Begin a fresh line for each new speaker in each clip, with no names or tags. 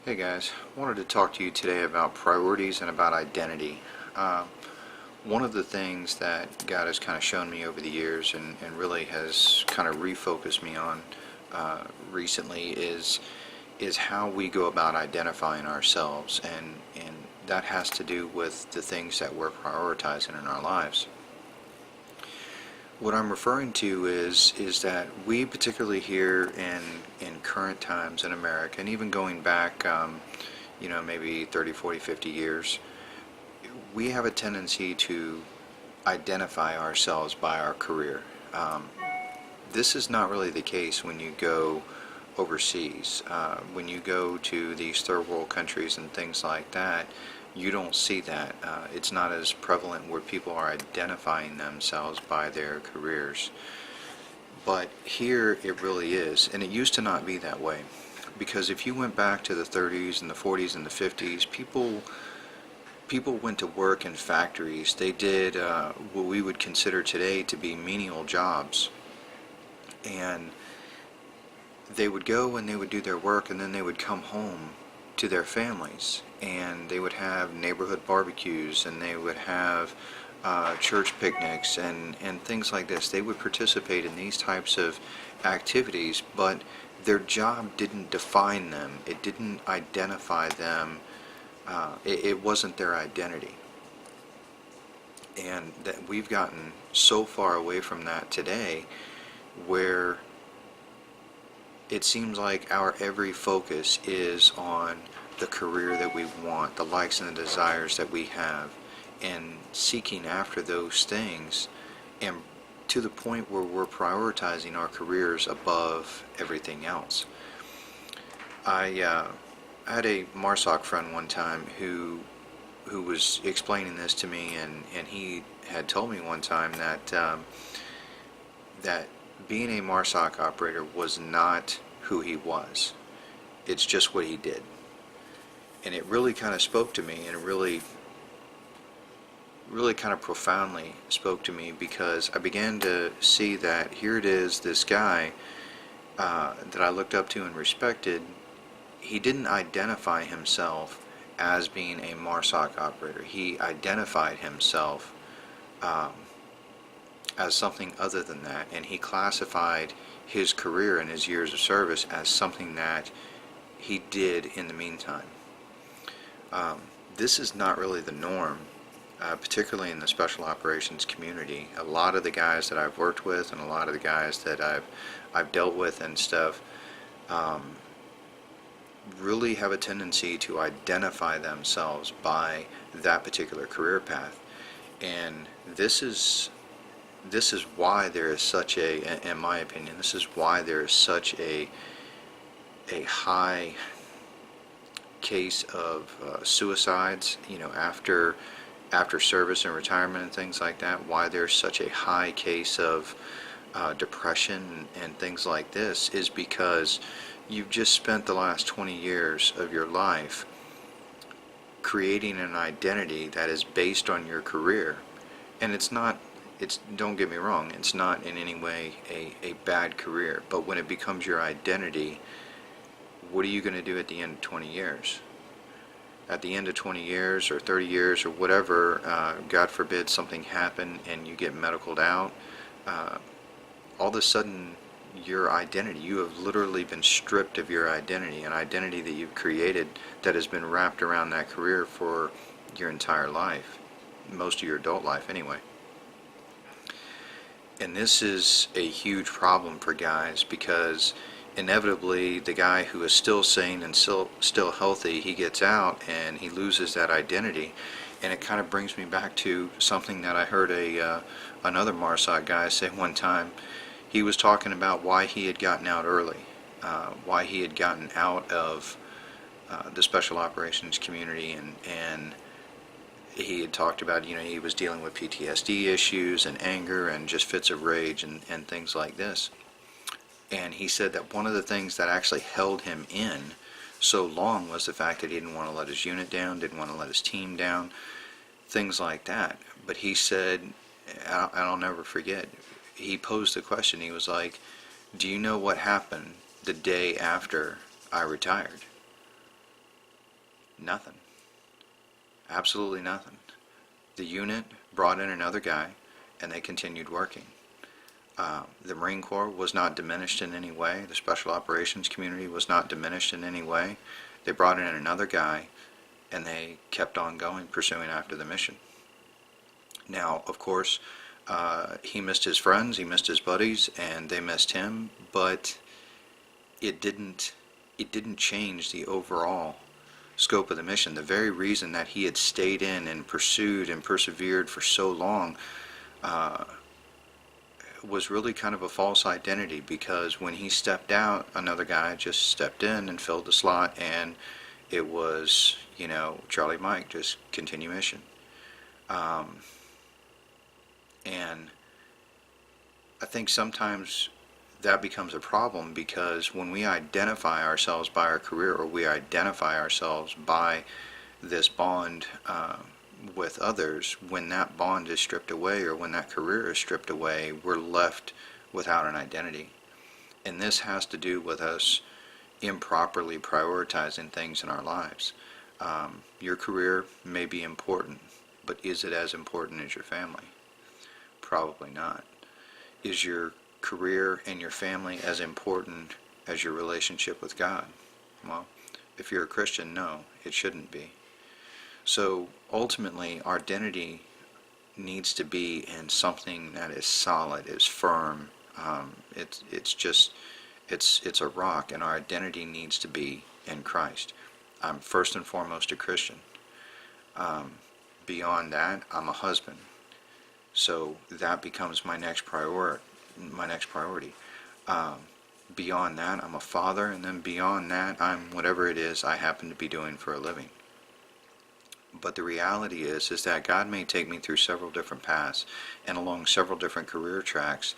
Hey guys, wanted to talk to you today about priorities and about identity. One of the things that God has kind of shown me over the years and really has kind of refocused me on recently is how we go about identifying ourselves, and that has to do with the things that we're prioritizing in our lives. What I'm referring to is that we, particularly here in current times in America, and even going back, maybe 30, 40, 50 years, we have a tendency to identify ourselves by our career. This is not really the case when you go overseas. When you go to these third world countries and things like that, you don't see that. It's not as prevalent where people are identifying themselves by their careers. But here it really is, and it used to not be that way. Because if you went back to the 30s and the 40s and the 50s, people went to work in factories. They did what we would consider today to be menial jobs. And they would go and they would do their work, and then they would come home to their families, and they would have neighborhood barbecues, and they would have church picnics and things like this. They would participate in these types of activities, but their job didn't define them. It didn't identify them. It wasn't their identity. And that we've gotten so far away from that today, where it seems like our every focus is on the career that we want, the likes and the desires that we have, and seeking after those things, and to the point where we're prioritizing our careers above everything else. I had a MARSOC friend one time who was explaining this to me, and he had told me one time that being a MARSOC operator was not who he was. It's just what he did. And it really kind of spoke to me, and it really kind of profoundly spoke to me, because I began to see that here it is, this guy that I looked up to and respected, he didn't identify himself as being a MARSOC operator. He identified himself as something other than that, and he classified his career and his years of service as something that he did in the meantime. This is not really the norm, particularly in the special operations community. A lot of the guys that I've worked with and a lot of the guys that I've dealt with and stuff really have a tendency to identify themselves by that particular career path. And this is why there is such a, in my opinion, this is why there is such a high case of suicides, after service and retirement and things like that. Why there's such a high case of depression and things like this is because you've just spent the last 20 years of your life creating an identity that is based on your career. And don't get me wrong, it's not in any way a bad career, but when it becomes your identity, what are you going to do at the end of 20 years? At the end of 20 years or 30 years or whatever, God forbid something happen and you get medicaled out, all of a sudden your identity, you have literally been stripped of your identity, an identity that you've created that has been wrapped around that career for your entire life, most of your adult life anyway. And this is a huge problem for guys, because inevitably the guy who is still sane and still healthy, he gets out and he loses that identity. And it kind of brings me back to something that I heard another MARSOC guy say one time. He was talking about why he had gotten out early, why he had gotten out of the special operations community, and he had talked about, he was dealing with PTSD issues and anger and just fits of rage and things like this. And he said that one of the things that actually held him in so long was the fact that he didn't want to let his unit down, didn't want to let his team down, things like that. But he said, and I'll never forget, he posed the question, he was like, do you know what happened the day after I retired? Nothing. Absolutely nothing. The unit brought in another guy, and they continued working. The Marine Corps was not diminished in any way. The Special Operations community was not diminished in any way. They brought in another guy, and they kept on going, pursuing after the mission. Now, of course, he missed his friends, he missed his buddies, and they missed him, but it didn't change the overall scope of the mission. The very reason that he had stayed in and pursued and persevered for so long was really kind of a false identity, because when he stepped out, another guy just stepped in and filled the slot, and it was, Charlie Mike, just continue mission. And I think sometimes that becomes a problem, because when we identify ourselves by our career, or we identify ourselves by this bond with others, when that bond is stripped away, or when that career is stripped away, we're left without an identity. And this has to do with us improperly prioritizing things in our lives. Your career may be important, but is it as important as your family? Probably not. Is your career and your family as important as your relationship with God? Well, if you're a Christian, no, it shouldn't be. So ultimately, our identity needs to be in something that is solid, is firm. It's a rock, and our identity needs to be in Christ. I'm first and foremost a Christian. Beyond that, I'm a husband. So that becomes my next priority. Beyond that, I'm a father, and then beyond that, I'm whatever it is I happen to be doing for a living. But the reality is that God may take me through several different paths and along several different career tracks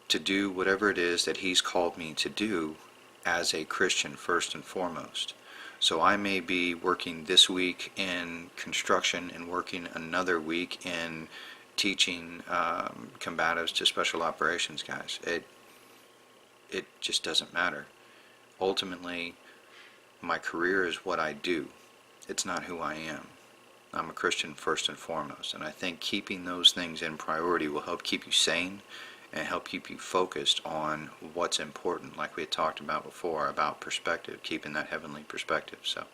to do whatever it is that He's called me to do as a Christian first and foremost. So I may be working this week in construction and working another week in teaching combatives to special operations guys. It just doesn't matter. Ultimately, my career is what I do. It's not who I am. I'm a Christian first and foremost, and I think keeping those things in priority will help keep you sane and help keep you focused on what's important, like we had talked about before, about perspective, keeping that heavenly perspective. So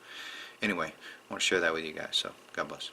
anyway, I want to share that with you guys, so God bless.